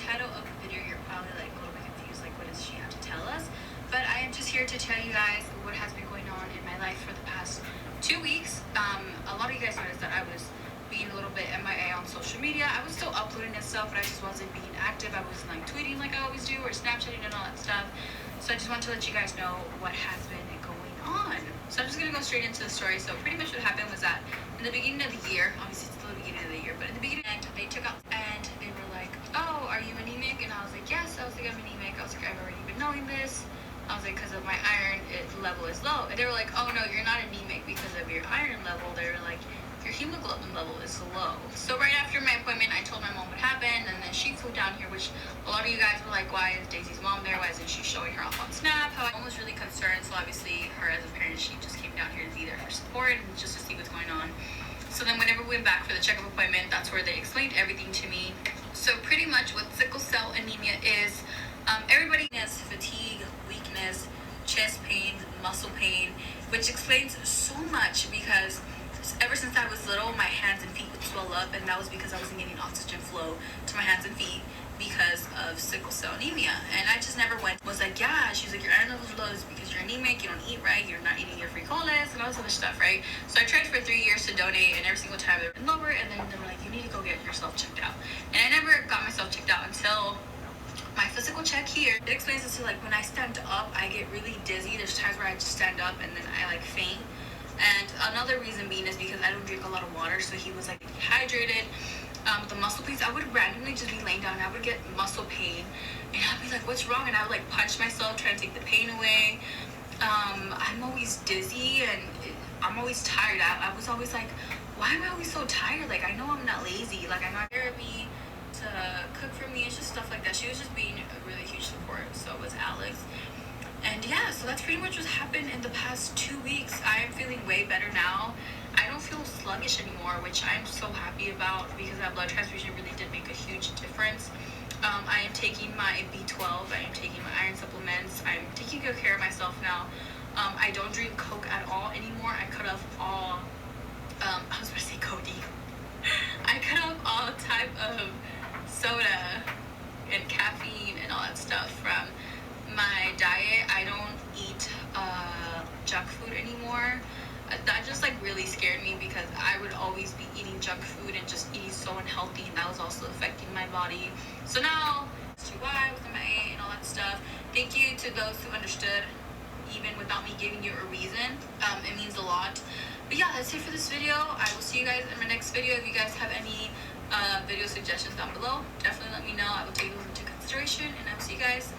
title of the video, you're probably like a little bit confused, like what does she have to tell us? But I am just here to tell you guys what has been going on in my life for the past 2 weeks. A lot of you guys noticed that I was being a little bit MIA on social media. I was still uploading and stuff, but I just wasn't being active. I wasn't like tweeting like I always do, or Snapchatting and all that stuff. So I just want to let you guys know what has been going on. So I'm just gonna go straight into the story. So pretty much what happened was that in the beginning of the year, obviously it's still the beginning of the year, but in the beginning they took out and they were like, oh, are you anemic? And I was like, yes. I was like, I'm anemic. I was like, I've already been knowing this. I was like, because of my iron level is low. And they were like, oh no, you're not anemic because of your iron level. They were like, your hemoglobin level is low. So right after my appointment, I told my mom what happened, and then she flew down here, which a lot of you guys were like, why is Daisy's mom there? Why isn't she showing her off on Snap? My mom was really concerned, so obviously her as a parent, she just came down here to be there for support and just to see what's going on. So then whenever we went back for the checkup appointment, that's where they explained everything to me. So pretty much what sickle cell anemia is, everybody has fatigue, weakness, chest pain, muscle pain, which explains so much because ever since I was little, my hands and feet would swell up, and that was because I wasn't getting oxygen flow to my hands and feet because of sickle cell anemia. And I just never was like, yeah, she's like, your iron level's low is because you're anemic, you don't eat right, you're not eating your frijoles, and all this other stuff, right? So I tried for 3 years to donate, and every single time they were lower, and then they were like, you need to go get yourself checked out. And I never got myself checked out until my physical check here. It explains this to like when I stand up, I get really dizzy. There's times where I just stand up and then I like faint. And another reason being is because I don't drink a lot of water, so he was like dehydrated. The muscle pains, I would randomly just be laying down and I would get muscle pain, and I'd be like, what's wrong? And I would like punch myself trying to take the pain away. I'm always dizzy and I'm always tired. I was always like, why am I always so tired? Like, I know I'm not lazy, like I'm not therapy to cook for me. It's just stuff like that. She was just being a really huge support. So was Alex. And yeah, so that's pretty much what's happened in the past 2 weeks. I am feeling way better now. I don't feel sluggish anymore, which I'm so happy about because that blood transfusion really did make a huge difference. I am taking my B12, I am taking my iron supplements, I'm taking good care of myself now. I don't drink Coke at all anymore. I cut off all, I was going to say codeine. I cut off all type of soda and caffeine and all that stuff from my diet. I don't eat junk food anymore. That just like really scared me because I would always be eating junk food and just eating so unhealthy, and that was also affecting my body. So now why with MIA and all that stuff. Thank you to those who understood even without me giving you a reason. It means a lot. But yeah, that's it for this video. I will see you guys in my next video. If you guys have any video suggestions down below, definitely let me know. I will take those into consideration, and I will see you guys